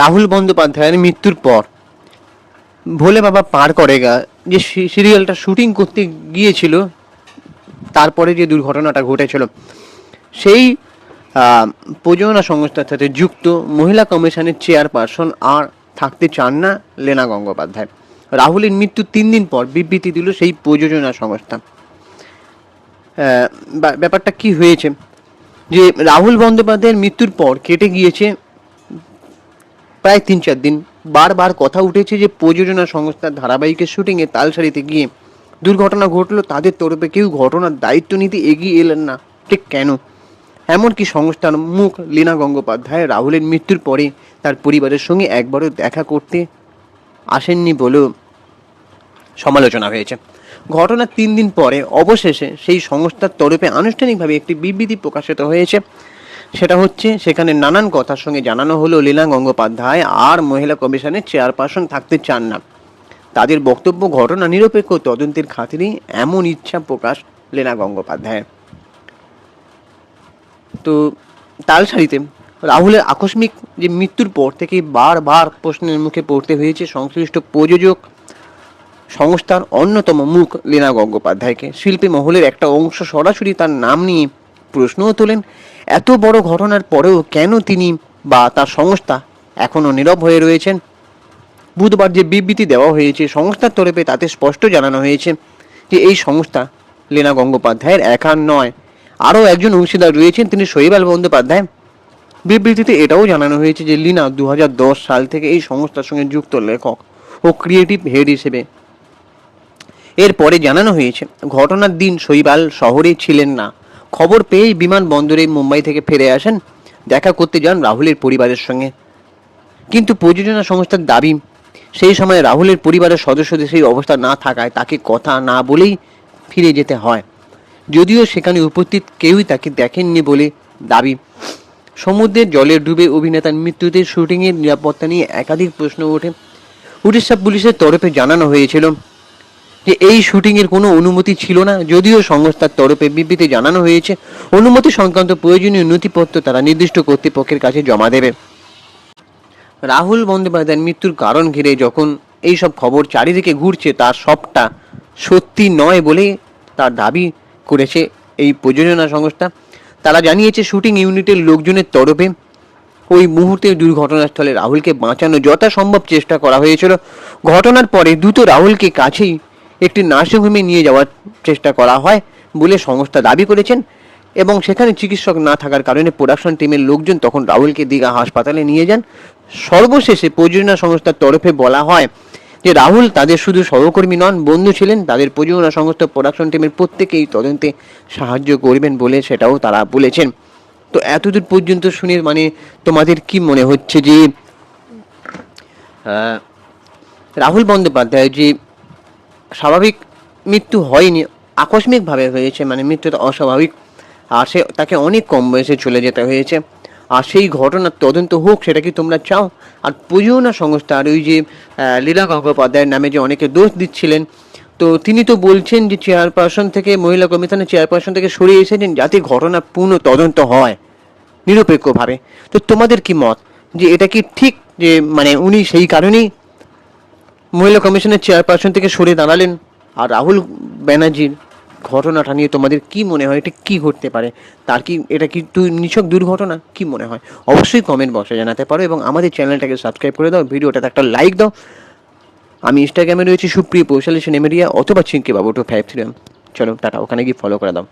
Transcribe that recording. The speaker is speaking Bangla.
রাহুল বন্দ্যোপাধ্যায়ের মৃত্যুর পর ভোলে বাবা পার করেগা যে সিরিয়ালটা শুটিং করতে গিয়েছিল, তারপরে যে দুর্ঘটনাটা ঘটেছিল, সেই প্রযোজনা সংস্থার সাথে যুক্ত মহিলা কমিশনের চেয়ারপারসন আর থাকতে চান না লীনা গঙ্গোপাধ্যায়। রাহুলের মৃত্যুর 3 দিন পর বিবৃতি দিল সেই প্রযোজনা সংস্থা। ব্যাপারটা কি হয়েছে যে রাহুল বন্দ্যোপাধ্যায়ের মৃত্যুর পর কেটে গিয়েছে প্রায় 3-4 দিন। বারবার কথা উঠেছে যে প্রযোজনা সংস্থার ধারাবাহিকের শুটিংয়ে তালসারিতে গিয়ে দুর্ঘটনা ঘটলো, তাদের তরফে কেউ ঘটনার দায়িত্ব নিতে এগিয়ে এলেন না। ঠিক কেন? এমনকি সংস্থার মুখ লীনা গঙ্গোপাধ্যায় রাহুলের মৃত্যুর পরে তার পরিবারের সঙ্গে একবারও দেখা করতে আসেননি বলেও সমালোচনা হয়েছে। ঘটনার 3 দিন পরে অবশেষে সেই সংস্থার তরফে আনুষ্ঠানিকভাবে একটি বিবৃতি প্রকাশিত হয়েছে। সেটা হচ্ছে, সেখানে নানান কথার সঙ্গে জানানো হলো লীনা গঙ্গোপাধ্যায় আর মহিলা কমিশনের চেয়ারপারসন থাকতে চান না। তাদের বক্তব্য, ঘটনা নিরপেক্ষ তদন্তের খাতিরে এমন ইচ্ছা প্রকাশ লীনা গঙ্গোপাধ্যায়ের। তো তালসারিতে রাহুলের আকস্মিক যে মৃত্যুর পর থেকে বারবার প্রশ্নের মুখে পড়তে হয়েছে সংশ্লিষ্ট প্রযোজক সংস্থার অন্যতম মুখ লীনা গঙ্গোপাধ্যায়কে। শিল্পী মহলের একটা অংশ সরাসরি তার নাম নিয়ে প্রশ্নও তোলেন। এত বড় ঘটনার পরেও কেন তিনি বা তার সংস্থা এখনও নীরব হয়ে রয়েছেন? বুধবার যে বিবৃতি দেওয়া হয়েছে সংস্থার তরফে, তাতে স্পষ্ট জানানো হয়েছে যে এই সংস্থা লীনা গঙ্গোপাধ্যায়ের একার নয়, আরও একজন অংশীদার রয়েছেন, তিনি শৈবাল বন্দ্যোপাধ্যায়। বিবৃতিতে এটাও জানানো হয়েছে যে লীনা 2010 সাল থেকে এই সংস্থার সঙ্গে যুক্ত লেখক ও ক্রিয়েটিভ হেড হিসেবে। এরপরে জানানো হয়েছে ঘটনার দিন শৈবাল শহরে ছিলেন না। খবর পেয়েই বিমানবন্দরে মুম্বাই থেকে ফিরে আসেন, দেখা করতে যান রাহুলের পরিবারের সঙ্গে। কিন্তু প্রযোজনা সংস্থার দাবি, সেই সময় রাহুলের পরিবারের সদস্যদের সেই অবস্থা না থাকায় তাকে কথা না বলেই ফিরে যেতে হয়, যদিও সেখানে উপস্থিত কেউই তাকে দেখেননি বলে দাবি। সমুদ্রের জলে ডুবে অভিনেতার মৃত্যুতে শুটিংয়ের নিরাপত্তা নিয়ে একাধিক প্রশ্ন ওঠে। উড়িষ্যা পুলিশের তরফে জানানো হয়েছিল যে এই শুটিংয়ের কোনো অনুমতি ছিল না, যদিও সংস্থার তরফে বিবৃতি জানানো হয়েছে অনুমতি সংক্রান্ত প্রয়োজনীয় নথিপত্র তারা নির্দিষ্ট কর্তৃপক্ষের কাছে জমা দেবে। রাহুল বন্দ্যোপাধ্যায়ের মৃত্যুর কারণ ঘিরে যখন এই সব খবর চারিদিকে ঘুরছে, তার সবটা সত্যি নয় বলে তার দাবি করেছে এই প্রযোজনা সংস্থা। তারা জানিয়েছে শুটিং ইউনিটের লোকজনের তরফে ওই মুহূর্তে দুর্ঘটনাস্থলে রাহুলকে বাঁচানো যথাসম্ভব চেষ্টা করা হয়েছিল। ঘটনার পরে দ্রুত রাহুলকে কাছেই একটি নার্সিংহোমে নিয়ে যাওয়ার চেষ্টা করা হয় বলে সংস্থা দাবি করেছেন, এবং সেখানে চিকিৎসক না থাকার কারণে প্রোডাকশন টিমের লোকজন তখন রাহুলকে দীঘা হাসপাতালে নিয়ে যান। সর্বশেষে প্রযোজনা সংস্থার তরফে বলা হয় যে রাহুল তাদের শুধু সহকর্মী নন, বন্ধু ছিলেন। তাদের প্রযোজনা সংস্থা প্রোডাকশন টিমের প্রত্যেকেই তদন্তে সাহায্য করবেন বলে সেটাও তারা বলেছেন। তো এতদূর পর্যন্ত শুনে তোমাদের কি মনে হচ্ছে যে রাহুল বন্দ্যোপাধ্যায় যে স্বাভাবিক মৃত্যু হয়নি, আকস্মিকভাবে হয়েছে, মৃত্যুটা অস্বাভাবিক, আর তাকে অনেক কম বয়সে চলে যেতে হয়েছে, আর সেই ঘটনার তদন্ত হোক, সেটা কি তোমরা চাও? আর প্রযোজনা সংস্থার ওই যে লীলা গঙ্গোপাধ্যায়ের নামে যে অনেকে দোষ দিচ্ছিলেন, তো তিনি তো বলছেন যে চেয়ারপারসন থেকে, মহিলা কমিশনের চেয়ারপারসন থেকে সরিয়ে এসেছেন যাতে ঘটনার পূর্ণ তদন্ত হয় নিরপেক্ষভাবে। তো তোমাদের কি মত, যে এটা কি ঠিক যে উনি সেই কারণেই মহিলা কমিশনের চেয়ারপারসন থেকে সরে দাঁড়ালেন? আর রাহুল ব্যানার্জির ঘটনাটা নিয়ে তোমাদের কি মনে হয়, এটা কি ঘটতে পারে? এটা কি নিছক দুর্ঘটনা? কি মনে হয় অবশ্যই কমেন্ট বক্সে জানাতে পারো, এবং আমাদের চ্যানেলটাকে সাবস্ক্রাইব করে দাও, ভিডিওটাতে একটা লাইক দাও। আমি ইনস্টাগ্রামে রয়েছি সুপ্রিয় পৌশালী সিনেমেরিয়া, অথবা চিঙ্কি বাবু 253। চলো টাটা, ওখানে গিয়ে ফলো করে দাও।